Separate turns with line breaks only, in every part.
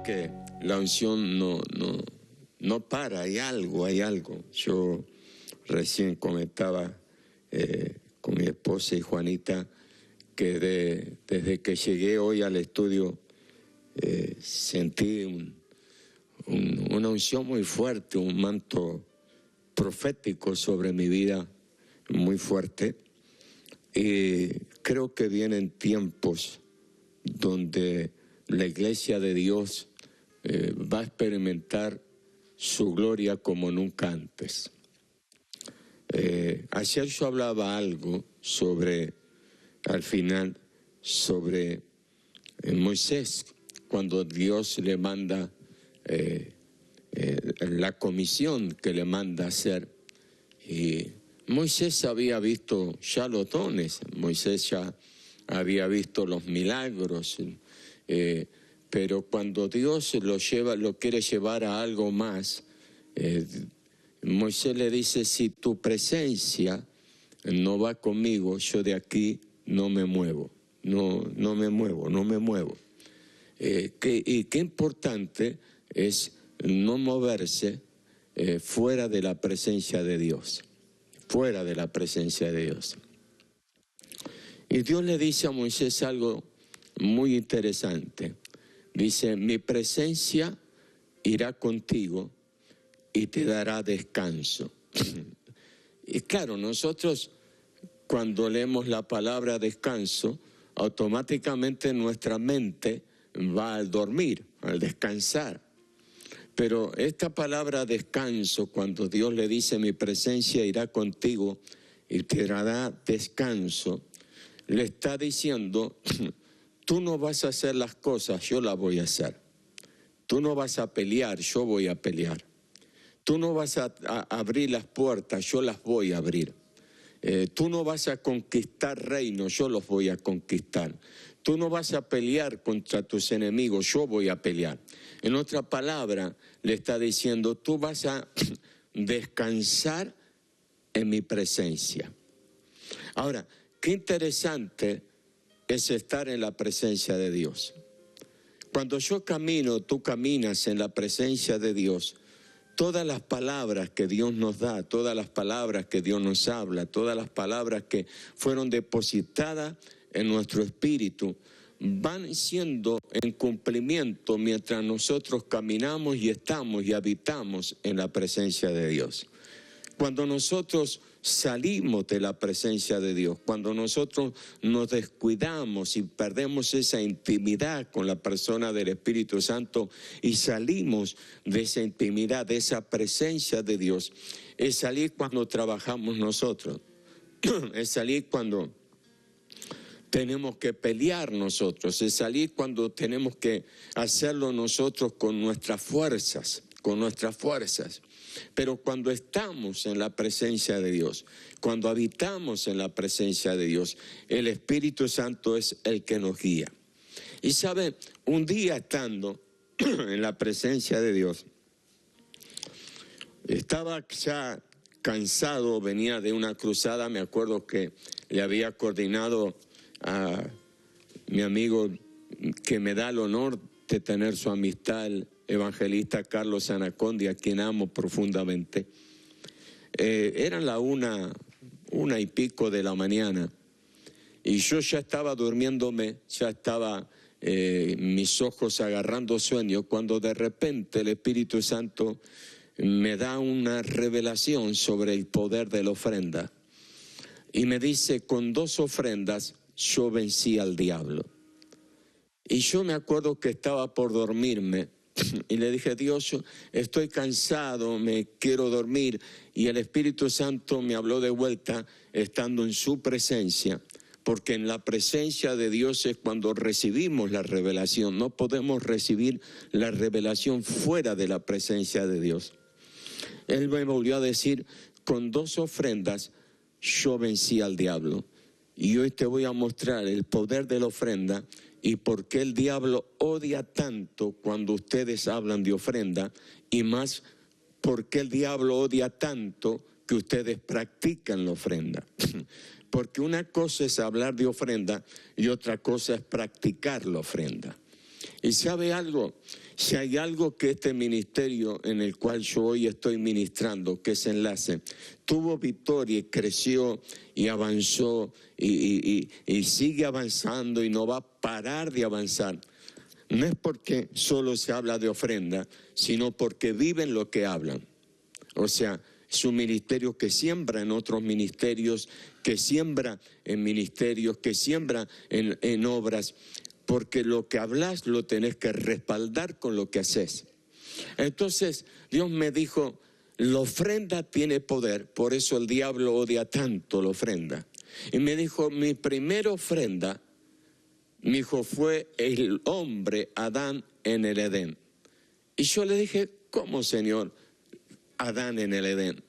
que la unción no para, hay algo. Yo recién comentaba con mi esposa y Juanita que desde que llegué hoy al estudio sentí una unción muy fuerte, un manto profético sobre mi vida muy fuerte. Y creo que vienen tiempos donde la iglesia de Dios va a experimentar su gloria como nunca antes. Ayer yo hablaba algo al final, sobre Moisés, cuando Dios le manda la comisión que le manda hacer. Y Moisés había visto ya los dones, Moisés ya había visto los milagros, pero cuando Dios lo quiere llevar a algo más, Moisés le dice: si tu presencia no va conmigo, yo de aquí no me muevo, no me muevo. Y qué importante es no moverse fuera de la presencia de Dios, fuera de la presencia de Dios. Y Dios le dice a Moisés algo muy interesante. Dice: mi presencia irá contigo y te dará descanso. Y claro, nosotros cuando leemos la palabra descanso, automáticamente nuestra mente va al dormir, al descansar. Pero esta palabra descanso, cuando Dios le dice: mi presencia irá contigo y te dará descanso, le está diciendo: tú no vas a hacer las cosas, yo las voy a hacer. Tú no vas a pelear, yo voy a pelear. Tú no vas a abrir las puertas, yo las voy a abrir. Tú no vas a conquistar reinos, yo los voy a conquistar. Tú no vas a pelear contra tus enemigos, yo voy a pelear. En otra palabra, le está diciendo: tú vas a descansar en mi presencia. Ahora, qué interesante es estar en la presencia de Dios. Cuando yo camino, tú caminas en la presencia de Dios, todas las palabras que Dios nos da, todas las palabras que Dios nos habla, todas las palabras que fueron depositadas en nuestro espíritu, van siendo en cumplimiento mientras nosotros caminamos y estamos y habitamos en la presencia de Dios. Cuando nosotros salimos de la presencia de Dios, cuando nosotros nos descuidamos y perdemos esa intimidad con la persona del Espíritu Santo y salimos de esa intimidad, de esa presencia de Dios, es salir cuando trabajamos nosotros, es salir cuando tenemos que pelear nosotros, es salir cuando tenemos que hacerlo nosotros con nuestras fuerzas, Pero cuando estamos en la presencia de Dios, cuando habitamos en la presencia de Dios, el Espíritu Santo es el que nos guía. Y sabe, un día estando en la presencia de Dios, estaba ya cansado, venía de una cruzada, me acuerdo que le había coordinado a mi amigo que me da el honor de tener su amistad, el evangelista Carlos Anacondi, a quien amo profundamente. Eran la una y pico de la mañana y yo ya estaba durmiéndome, ya estaba mis ojos agarrando sueño, cuando de repente el Espíritu Santo me da una revelación sobre el poder de la ofrenda y me dice: con 2 ofrendas yo vencí al diablo. Y yo me acuerdo que estaba por dormirme y le dije: Dios, yo estoy cansado, me quiero dormir. Y el Espíritu Santo me habló de vuelta estando en su presencia, porque en la presencia de Dios es cuando recibimos la revelación. No podemos recibir la revelación fuera de la presencia de Dios. Él me volvió a decir: con 2 ofrendas yo vencí al diablo. Y hoy te voy a mostrar el poder de la ofrenda y por qué el diablo odia tanto cuando ustedes hablan de ofrenda, y más por qué el diablo odia tanto que ustedes practican la ofrenda. Porque una cosa es hablar de ofrenda y otra cosa es practicar la ofrenda. Y ¿sabe algo? Si hay algo que este ministerio en el cual yo hoy estoy ministrando, que es Enlace, tuvo victoria y creció y avanzó y sigue avanzando y no va a parar de avanzar, no es porque solo se habla de ofrenda, sino porque viven lo que hablan. O sea, es un ministerio que siembra en otros ministerios, que siembra en ministerios, que siembra en obras, porque lo que hablas lo tenés que respaldar con lo que haces. Entonces Dios me dijo, la ofrenda tiene poder, por eso el diablo odia tanto la ofrenda. Y me dijo, mi primera ofrenda, mi hijo, fue el hombre Adán en el Edén. Y yo le dije, ¿cómo, Señor? Adán en el Edén.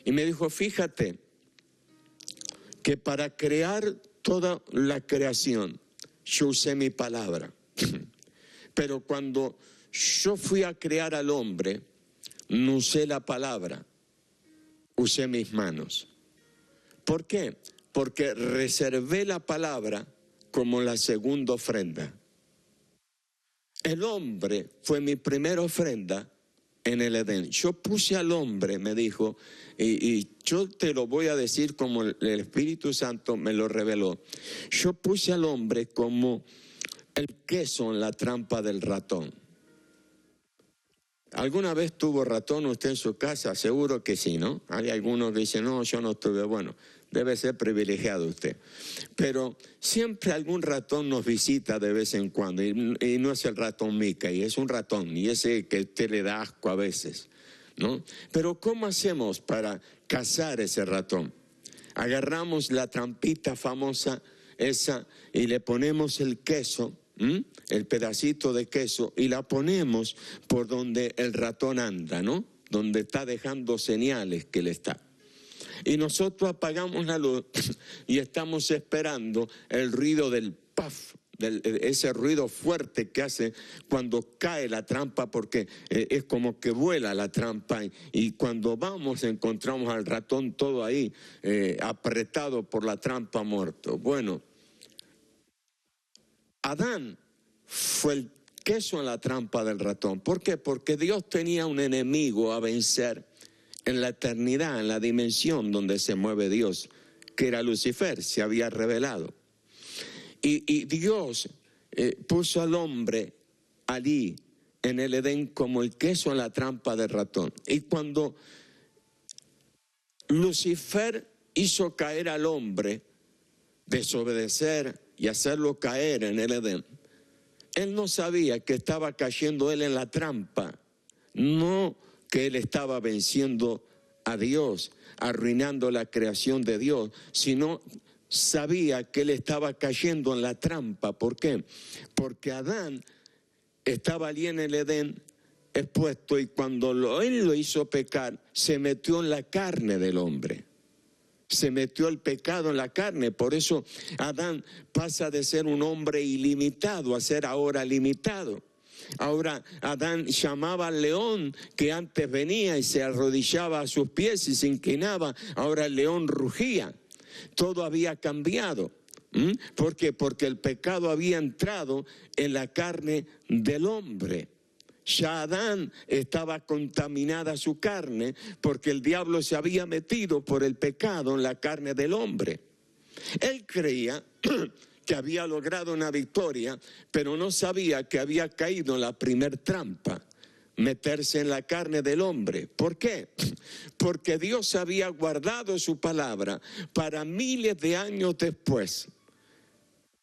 Y me dijo, fíjate que para crear toda la creación yo usé mi palabra, pero cuando yo fui a crear al hombre no usé la palabra, usé mis manos. ¿Por qué? Porque reservé la palabra como la segunda ofrenda. El hombre fue mi primera ofrenda en el Edén. Yo puse al hombre, me dijo, y yo te lo voy a decir como el Espíritu Santo me lo reveló. Yo puse al hombre como el queso en la trampa del ratón. ¿Alguna vez tuvo ratón usted en su casa? Seguro que sí, ¿no? Hay algunos que dicen, no, yo no tuve. Bueno, debe ser privilegiado usted. Pero siempre algún ratón nos visita de vez en cuando, y no es el ratón Mickey, es un ratón, y ese que usted le da asco a veces, ¿no? Pero ¿cómo hacemos para cazar ese ratón? Agarramos la trampita famosa esa y le ponemos el queso, el pedacito de queso, y la ponemos por donde el ratón anda, ¿no? Donde está dejando señales que le está. Y nosotros apagamos la luz y estamos esperando el ruido del puff, ese ruido fuerte que hace cuando cae la trampa, porque es como que vuela la trampa, y cuando vamos encontramos al ratón todo ahí apretado por la trampa, muerto. Bueno, Adán fue el queso en la trampa del ratón. ¿Por qué? Porque Dios tenía un enemigo a vencer en la eternidad, en la dimensión donde se mueve Dios, que era Lucifer, se había revelado. Y Dios puso al hombre allí en el Edén como el queso en la trampa del ratón. Y cuando Lucifer hizo caer al hombre, desobedecer y hacerlo caer en el Edén, él no sabía que estaba cayendo él en la trampa, no que él estaba venciendo a Dios, arruinando la creación de Dios, sino sabía que él estaba cayendo en la trampa. ¿Por qué? Porque Adán estaba allí en el Edén expuesto, y cuando él lo hizo pecar, se metió en la carne del hombre. Se metió el pecado en la carne. Por eso Adán pasa de ser un hombre ilimitado a ser ahora limitado. Ahora Adán llamaba al león que antes venía y se arrodillaba a sus pies y se inclinaba. Ahora el león rugía. Todo había cambiado. ¿Por qué? Porque el pecado había entrado en la carne del hombre. Ya Adán estaba contaminada su carne, porque el diablo se había metido por el pecado en la carne del hombre. Él creía que había logrado una victoria, pero no sabía que había caído en la primer trampa, meterse en la carne del hombre. ¿Por qué? Porque Dios había guardado su palabra para miles de años después.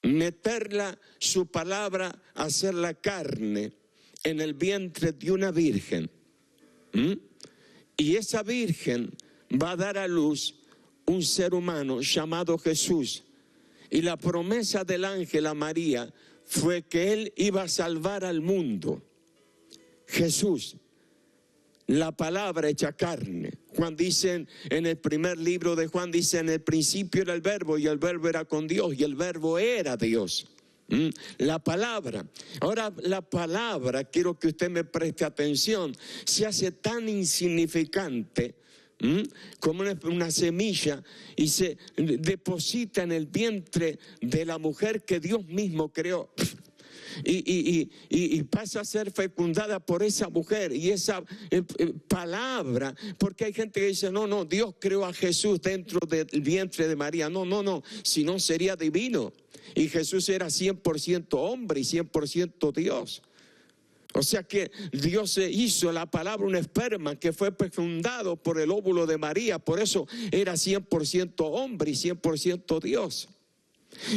Meterla, su palabra, hacer la carne en el vientre de una virgen. Y esa virgen va a dar a luz un ser humano llamado Jesús. Y la promesa del ángel a María fue que él iba a salvar al mundo. Jesús, la palabra hecha carne. Juan dice en el primer libro de Juan, dice: en el principio era el verbo, y el verbo era con Dios, y el verbo era Dios. La palabra. Ahora la palabra, quiero que usted me preste atención, se hace tan insignificante como una semilla, y se deposita en el vientre de la mujer que Dios mismo creó. y pasa a ser fecundada por esa mujer y esa palabra, porque hay gente que dice, no, Dios creó a Jesús dentro del vientre de María. No, si no sería divino. Y Jesús era 100% hombre y 100% Dios. O sea que Dios hizo la palabra un esperma que fue fecundado por el óvulo de María. Por eso era 100% hombre y 100% Dios.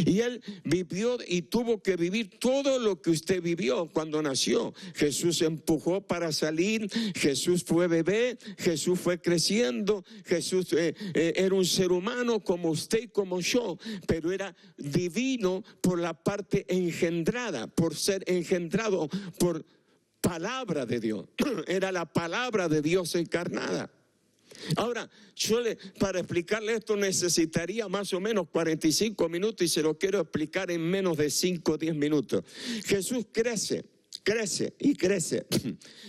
Y él vivió y tuvo que vivir todo lo que usted vivió cuando nació. Jesús empujó para salir, Jesús fue bebé, Jesús fue creciendo, Jesús era un ser humano como usted y como yo, pero era divino por la parte engendrada, por ser engendrado por palabra de Dios. Era la palabra de Dios encarnada. Ahora, para explicarle esto necesitaría más o menos 45 minutos y se lo quiero explicar en menos de 5 o 10 minutos. Jesús crece y crece.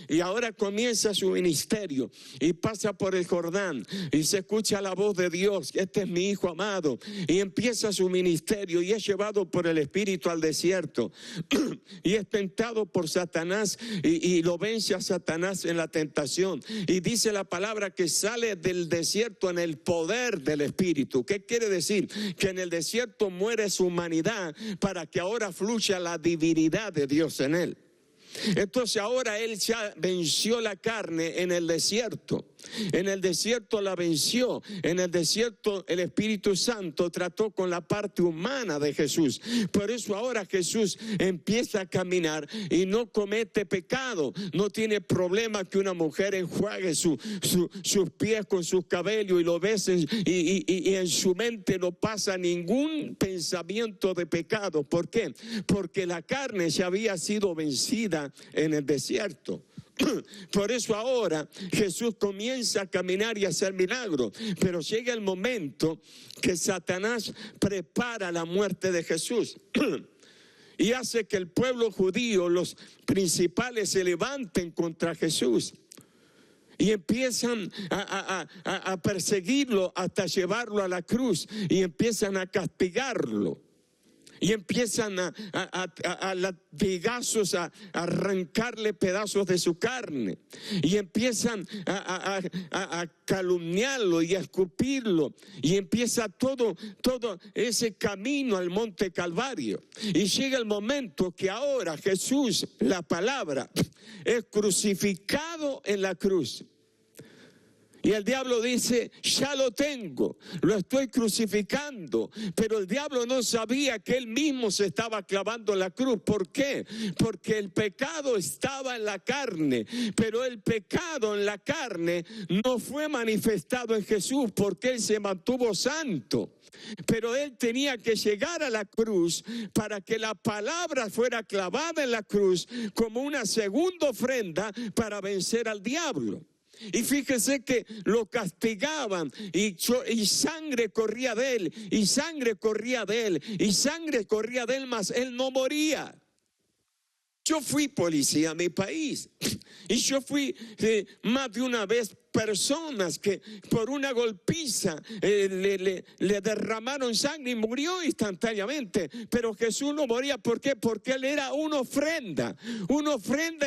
Y ahora comienza su ministerio y pasa por el Jordán y se escucha la voz de Dios, este es mi hijo amado, y empieza su ministerio y es llevado por el Espíritu al desierto y es tentado por Satanás y lo vence a Satanás en la tentación, y dice la palabra que sale del desierto en el poder del Espíritu. ¿Qué quiere decir? Que en el desierto muere su humanidad para que ahora fluya la divinidad de Dios en él. Entonces ahora él ya venció la carne en el desierto. En el desierto la venció. En el desierto el Espíritu Santo trató con la parte humana de Jesús. Por eso ahora Jesús empieza a caminar y no comete pecado. No tiene problema que una mujer enjuague sus pies con sus cabellos y lo besen, y en su mente no pasa ningún pensamiento de pecado. ¿Por qué? Porque la carne ya había sido vencida en el desierto. Por eso ahora Jesús comienza a caminar y a hacer milagros, pero llega el momento que Satanás prepara la muerte de Jesús y hace que el pueblo judío, los principales, se levanten contra Jesús y empiezan a perseguirlo hasta llevarlo a la cruz y empiezan a castigarlo. Y empiezan a latigazos, a arrancarle pedazos de su carne. Y empiezan a calumniarlo y a escupirlo. Y empieza todo ese camino al monte Calvario. Y llega el momento que ahora Jesús, la palabra, es crucificado en la cruz. Y el diablo dice, ya lo tengo, lo estoy crucificando. Pero el diablo no sabía que él mismo se estaba clavando en la cruz. ¿Por qué? Porque el pecado estaba en la carne. Pero el pecado en la carne no fue manifestado en Jesús porque él se mantuvo santo. Pero él tenía que llegar a la cruz para que la palabra fuera clavada en la cruz como una segunda ofrenda para vencer al diablo. Y fíjese que lo castigaban y sangre corría de él, y sangre corría de él, y sangre corría de él, mas él no moría. Yo fui policía en mi país y yo fui más de una vez personas que por una golpiza le derramaron sangre y murió instantáneamente. Pero Jesús no moría. ¿Por qué? Porque él era una ofrenda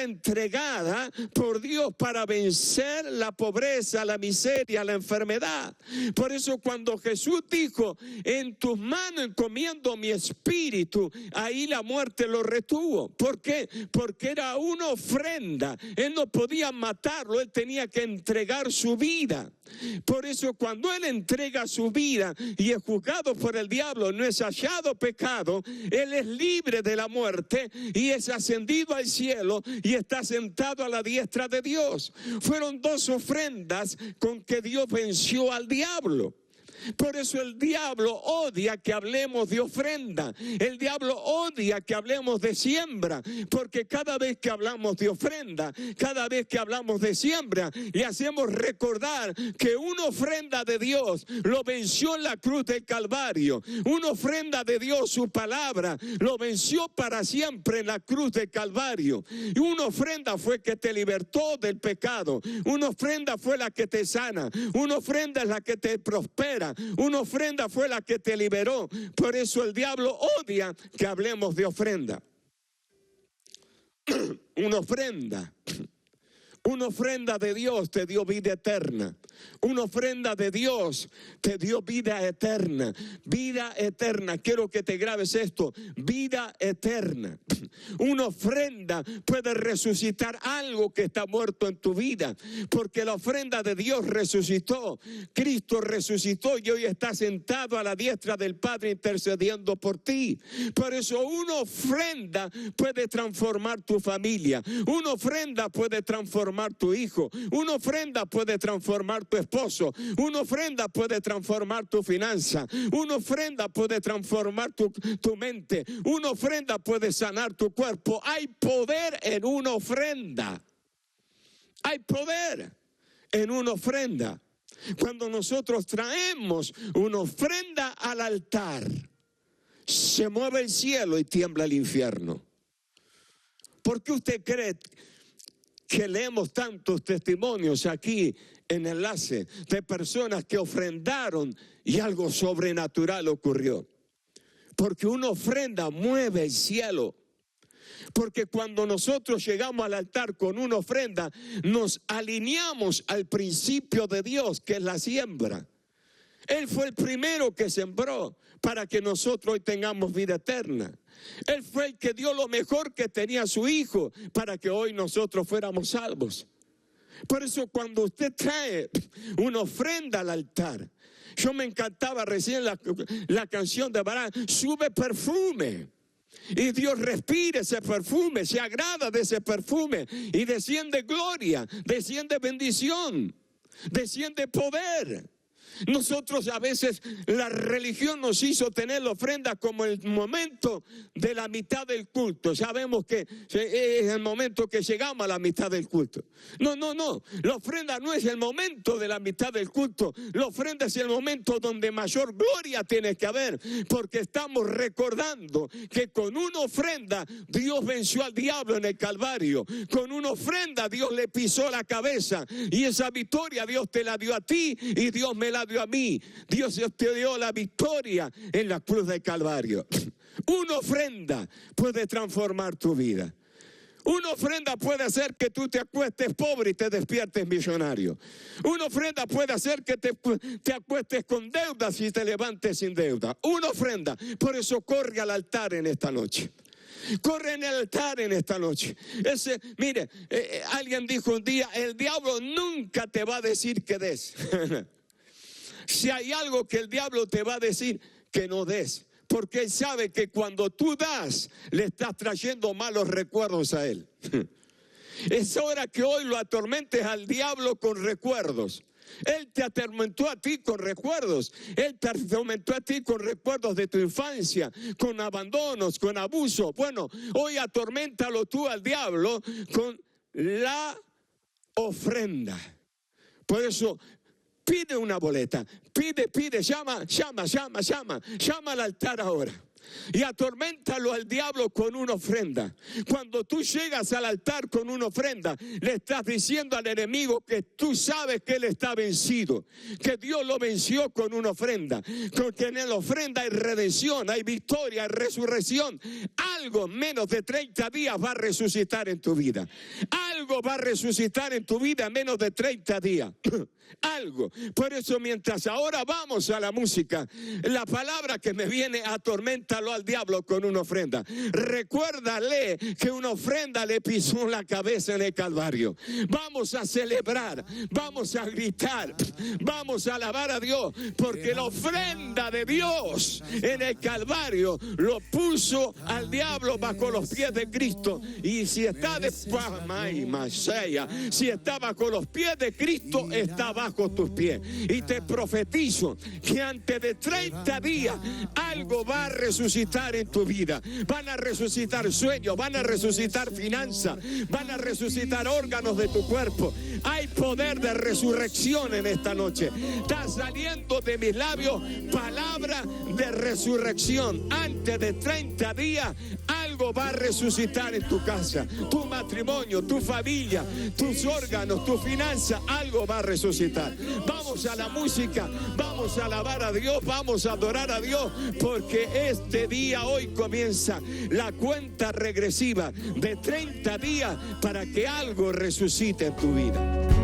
entregada por Dios para vencer la pobreza, la miseria, la enfermedad. Por eso cuando Jesús dijo, en tus manos encomiendo mi espíritu, ahí la muerte lo retuvo. ¿Por qué? Porque era una ofrenda. Él no podía matarlo, él tenía que entregar su vida. Por eso cuando él entrega su vida y es juzgado por el diablo, no es hallado pecado, él es libre de la muerte y es ascendido al cielo y está sentado a la diestra de Dios. Fueron dos ofrendas con que Dios venció al diablo. Por eso el diablo odia que hablemos de ofrenda. El diablo odia que hablemos de siembra. Porque cada vez que hablamos de ofrenda, cada vez que hablamos de siembra, le hacemos recordar que una ofrenda de Dios lo venció en la cruz del Calvario. Una ofrenda de Dios, su palabra, lo venció para siempre en la cruz del Calvario. Y una ofrenda fue que te libertó del pecado. Una ofrenda fue la que te sana. Una ofrenda es la que te prospera. Una ofrenda fue la que te liberó. Por eso el diablo odia que hablemos de ofrenda. Una ofrenda. Una ofrenda de Dios te dio vida eterna. Una ofrenda de Dios te dio vida eterna. Vida eterna. Quiero que te grabes esto. Vida eterna. Una ofrenda puede resucitar algo que está muerto en tu vida. Porque la ofrenda de Dios resucitó. Cristo resucitó y hoy está sentado a la diestra del Padre intercediendo por ti. Por eso una ofrenda puede transformar tu familia. Una ofrenda puede transformar tu hijo, una ofrenda puede transformar tu esposo, una ofrenda puede transformar tu finanza, una ofrenda puede transformar tu mente, una ofrenda puede sanar tu cuerpo. Hay poder en una ofrenda. Hay poder en una ofrenda. Cuando nosotros traemos una ofrenda al altar, se mueve el cielo y tiembla el infierno. ¿Por qué usted cree que leemos tantos testimonios aquí en Enlace de personas que ofrendaron y algo sobrenatural ocurrió? Porque una ofrenda mueve el cielo. Porque cuando nosotros llegamos al altar con una ofrenda, nos alineamos al principio de Dios, que es la siembra. Él fue el primero que sembró para que nosotros hoy tengamos vida eterna. Él fue el que dio lo mejor que tenía su hijo para que hoy nosotros fuéramos salvos. Por eso cuando usted trae una ofrenda al altar, yo me encantaba recién la canción de Barán, sube perfume. Y Dios respira ese perfume, se agrada de ese perfume y desciende gloria, desciende bendición, desciende poder. Nosotros a veces la religión nos hizo tener la ofrenda como el momento de la mitad del culto. Sabemos que es el momento que llegamos a la mitad del culto. No. La ofrenda no es el momento de la mitad del culto. La ofrenda es el momento donde mayor gloria tiene que haber. Porque estamos recordando que con una ofrenda Dios venció al diablo en el Calvario. Con una ofrenda Dios le pisó la cabeza. Y esa victoria Dios te la dio a ti y Dios me la dio a mí. Dios te dio la victoria en la cruz del Calvario. Una ofrenda puede transformar tu vida. Una ofrenda puede hacer que tú te acuestes pobre y te despiertes millonario. Una ofrenda puede hacer que te acuestes con deudas y te levantes sin deuda. Una ofrenda. Por eso corre al altar en esta noche. Corre en el altar en esta noche. Mire, alguien dijo un día, el diablo nunca te va a decir que des. Si hay algo que el diablo te va a decir, que no des. Porque él sabe que cuando tú das, le estás trayendo malos recuerdos a él. Es hora que hoy lo atormentes al diablo con recuerdos. Él te atormentó a ti con recuerdos. Él te atormentó a ti con recuerdos de tu infancia, con abandonos, con abuso. Bueno, hoy atorméntalo tú al diablo con la ofrenda. Por eso, pide una boleta, pide, llama al altar ahora. Y atorméntalo al diablo con una ofrenda. Cuando tú llegas al altar con una ofrenda, le estás diciendo al enemigo que tú sabes que él está vencido, que Dios lo venció con una ofrenda, porque en la ofrenda hay redención, hay victoria, hay resurrección. Algo menos de 30 días va a resucitar en tu vida. Algo va a resucitar en tu vida en menos de 30 días. Algo. Por eso mientras ahora vamos a la música, la palabra que me viene, atorméntalo al diablo con una ofrenda. Recuérdale que una ofrenda le pisó la cabeza en el Calvario. Vamos a celebrar, vamos a gritar, vamos a alabar a Dios, porque la ofrenda de Dios en el Calvario lo puso al diablo bajo los pies de Cristo. Y si está si está bajo los pies de Cristo, está bajo tus pies. Y te profetizo que antes de 30 días algo va a resucitar en tu vida. Van a resucitar sueños, van a resucitar finanzas, van a resucitar órganos de tu cuerpo. Hay poder de resurrección en esta noche. Está saliendo de mis labios palabra de resurrección. Antes de 30 días algo algo va a resucitar en tu casa, tu matrimonio, tu familia, tus órganos, tu finanza, algo va a resucitar. Vamos a la música, vamos a alabar a Dios, vamos a adorar a Dios, porque este día hoy comienza la cuenta regresiva de 30 días para que algo resucite en tu vida.